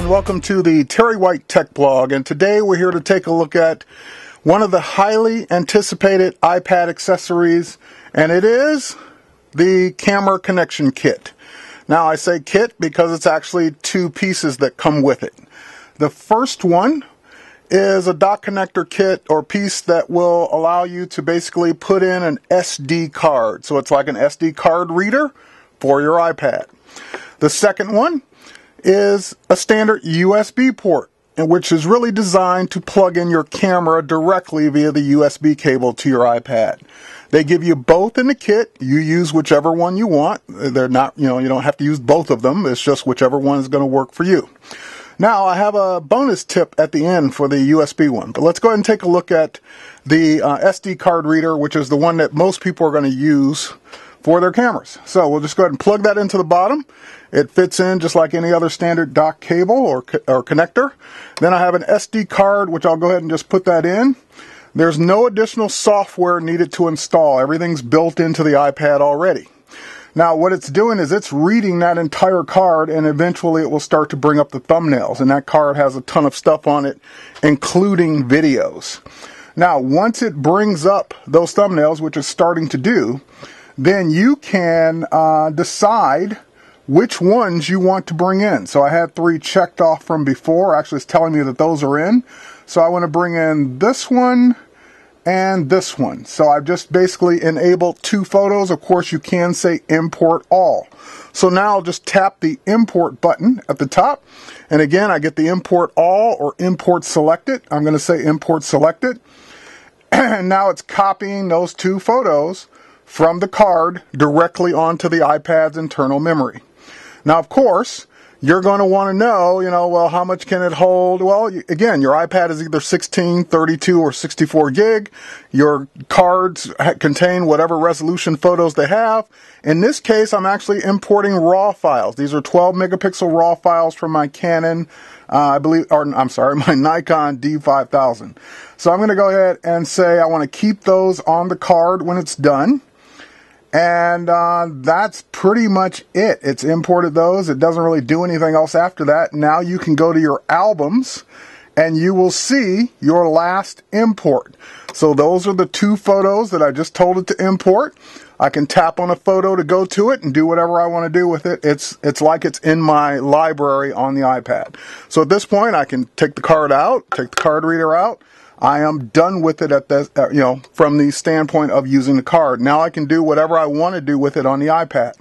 and welcome to the Terry White Tech Blog, and today we're here to take a look at one of the highly anticipated iPad accessories, and it is the camera connection kit. Now I say kit because it's actually two pieces that come with it. The first one is a dock connector kit or piece that will allow you to basically put in an SD card. So it's like an SD card reader for your iPad. The second one is a standard USB port, which is really designed to plug in your camera directly via the USB cable to your iPad. They give you both in the kit. You use whichever one you want. They're not, you don't have to use both of them. It's just whichever one is going to work for you. Now, I have a bonus tip at the end for the USB one, but let's go ahead and take a look at the SD card reader, which is the one that most people are going to use for their cameras. So we'll just go ahead and plug that into the bottom. It fits in just like any other standard dock cable or connector. Then I have an SD card, which I'll go ahead and just put that in. There's no additional software needed to install. Everything's built into the iPad already. Now what it's doing is it's reading that entire card, and eventually it will start to bring up the thumbnails, and that card has a ton of stuff on it, including videos. Now once it brings up those thumbnails, which it's starting to do, then you can decide which ones you want to bring in. So I had 3 checked off from before. Actually, it's telling me that those are in. So I want to bring in this one and this one. So I've just basically enabled 2 photos. Of course, you can say import all. So now I'll just tap the import button at the top. And again, I get the import all or import selected. I'm going to say import selected. And now it's copying those 2 photos from the card directly onto the iPad's internal memory. Now, of course, you're going to want to know, well, how much can it hold? Well, again, your iPad is either 16, 32, or 64 gig. Your cards contain whatever resolution photos they have. In this case, I'm actually importing RAW files. These are 12 megapixel RAW files from my Canon, my Nikon D5000. So I'm going to go ahead and say I want to keep those on the card when it's done. And that's pretty much it. It's imported those. It doesn't really do anything else after that. Now you can go to your albums and you will see your last import. So those are the 2 photos that I just told it to import. I can tap on a photo to go to it and do whatever I want to do with it. It's like it's in my library on the iPad. So at this point, I can take the card out, take the card reader out. I am done with it at this, from the standpoint of using the card. Now I can do whatever I want to do with it on the iPad.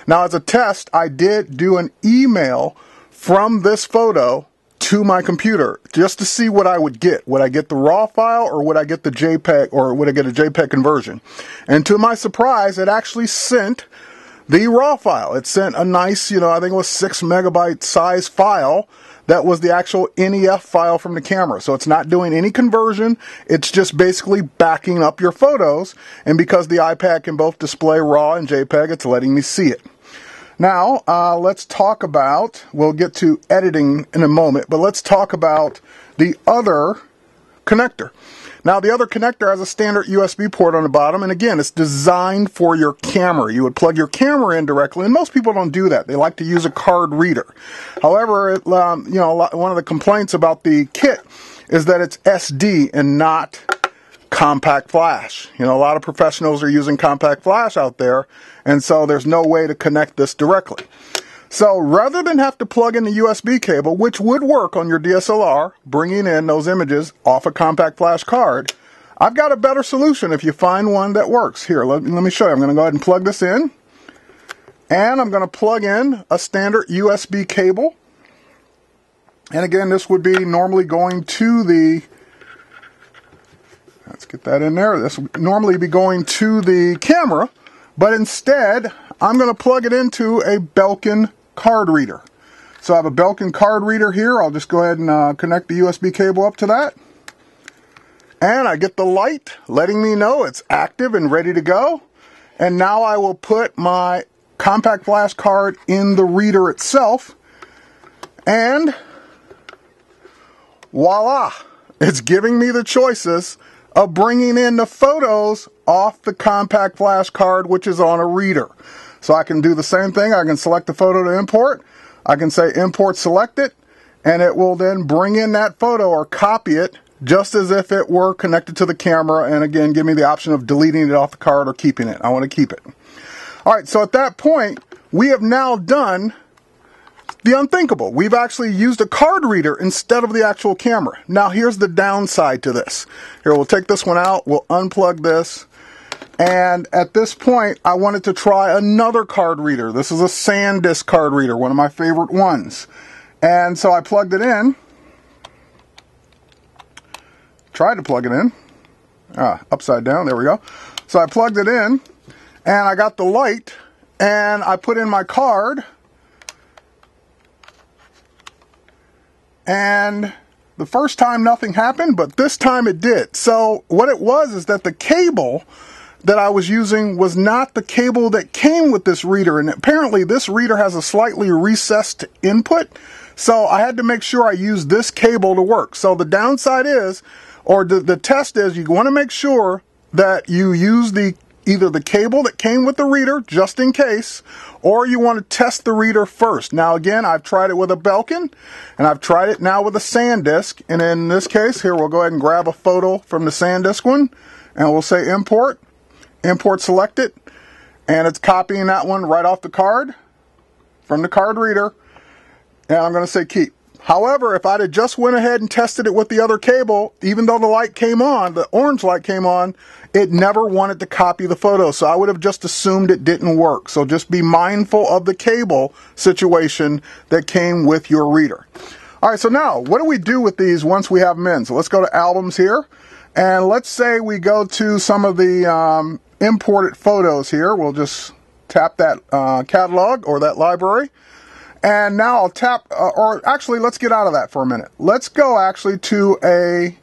Now as a test, I did do an email from this photo to my computer just to see what I would get. Would I get the RAW file, or would I get the JPEG, or would I get a JPEG conversion? And to my surprise, it actually sent the RAW file. It sent a nice, I think it was 6 megabyte size file. That was the actual NEF file from the camera. So it's not doing any conversion. It's just basically backing up your photos. And because the iPad can both display RAW and JPEG, it's letting me see it. Now, let's talk about, we'll get to editing in a moment, but let's talk about the other connector. Now, the other connector has a standard USB port on the bottom, and again, it's designed for your camera. You would plug your camera in directly, and most people don't do that. They like to use a card reader. However, one of the complaints about the kit is that it's SD and not compact flash. A lot of professionals are using compact flash out there, and so there's no way to connect this directly. So rather than have to plug in the USB cable, which would work on your DSLR, bringing in those images off a compact flash card, I've got a better solution if you find one that works. Here, let me show you. I'm going to go ahead and plug this in. And I'm going to plug in a standard USB cable. And again, this would be normally going to the, let's get that in there. This would normally be going to the camera, but instead, I'm going to plug it into a Belkin card reader. So I have a Belkin card reader here. I'll just go ahead and connect the USB cable up to that. And I get the light letting me know it's active and ready to go. And now I will put my compact flash card in the reader itself. And voila! It's giving me the choices of bringing in the photos off the compact flash card, which is on a reader. So I can do the same thing. I can select the photo to import. I can say import selected, and it will then bring in that photo or copy it just as if it were connected to the camera, and again, give me the option of deleting it off the card or keeping it. I want to keep it. All right, so at that point, we have now done the unthinkable. We've actually used a card reader instead of the actual camera. Now, here's the downside to this. Here, we'll take this one out, we'll unplug this, and at this point, I wanted to try another card reader. This is a Sandisk card reader, one of my favorite ones. And so I plugged it in. Tried to plug it in. Upside down, there we go. So I plugged it in, and I got the light, and I put in my card, and the first time nothing happened, but this time it did. So what it was is that the cable that I was using was not the cable that came with this reader, and apparently this reader has a slightly recessed input, so I had to make sure I used this cable to work. So the downside is, or the test is, you want to make sure that you use either the cable that came with the reader, just in case, or you want to test the reader first. Now again, I've tried it with a Belkin, and I've tried it now with a Sandisk, and in this case, here we'll go ahead and grab a photo from the Sandisk one, and we'll say import selected, and it's copying that one right off the card, from the card reader, and I'm going to say keep. However, if I'd have just went ahead and tested it with the other cable, even though the light came on, the orange light came on, it never wanted to copy the photo. So I would have just assumed it didn't work. So just be mindful of the cable situation that came with your reader. All right, so now what do we do with these once we have them in? So let's go to albums here. And let's say we go to some of the imported photos here. We'll just tap that catalog or that library. And now I'll tap, or actually, let's get out of that for a minute. Let's go actually to a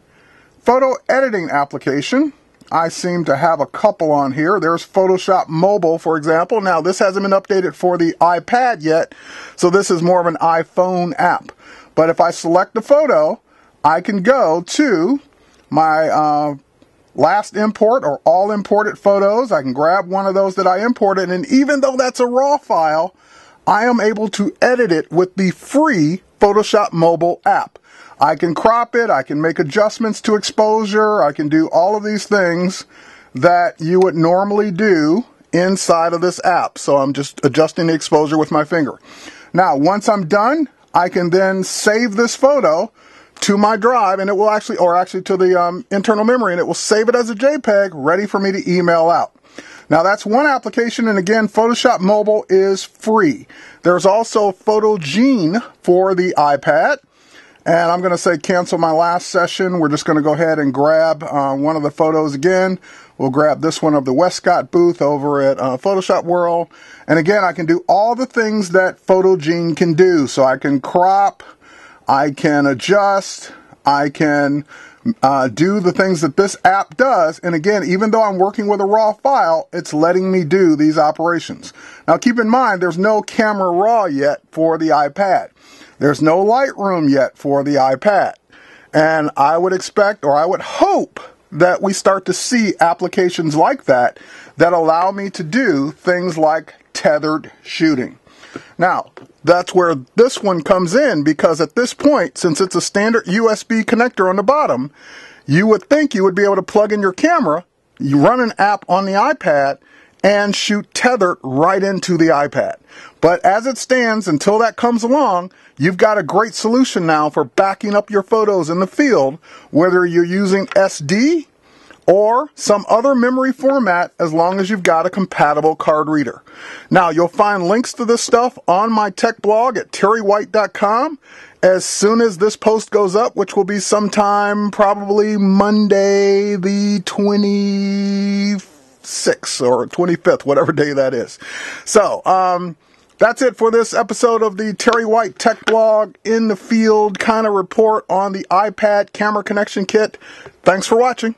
photo editing application. I seem to have a couple on here. There's Photoshop Mobile, for example. Now, this hasn't been updated for the iPad yet, so this is more of an iPhone app. But if I select the photo, I can go to my last import or all imported photos. I can grab one of those that I imported, and even though that's a raw file, I am able to edit it with the free Photoshop Mobile app. I can crop it, I can make adjustments to exposure, I can do all of these things that you would normally do inside of this app. So I'm just adjusting the exposure with my finger. Now, once I'm done, I can then save this photo to my drive, and it will actually, or actually to the internal memory, and it will save it as a JPEG, ready for me to email out. Now that's one application, and again, Photoshop Mobile is free. There's also PhotoGene for the iPad, and I'm going to say cancel my last session. We're just going to go ahead and grab one of the photos again. We'll grab this one of the Westcott booth over at Photoshop World, and again, I can do all the things that PhotoGene can do. So I can crop, I can adjust, I can do the things that this app does. And again, even though I'm working with a raw file, it's letting me do these operations. Now keep in mind, there's no Camera Raw yet for the iPad. There's no Lightroom yet for the iPad. And I would expect, or I would hope, that we start to see applications like that that allow me to do things like tethered shooting. Now, that's where this one comes in, because at this point, since it's a standard USB connector on the bottom, you would think you would be able to plug in your camera, you run an app on the iPad, and shoot tethered right into the iPad. But as it stands, until that comes along, you've got a great solution now for backing up your photos in the field, whether you're using SD or some other memory format, as long as you've got a compatible card reader. Now, you'll find links to this stuff on my tech blog at terrywhite.com as soon as this post goes up, which will be sometime probably Monday the 26th or 25th, whatever day that is. So, that's it for this episode of the Terry White Tech Blog in the field kind of report on the iPad camera connection kit. Thanks for watching.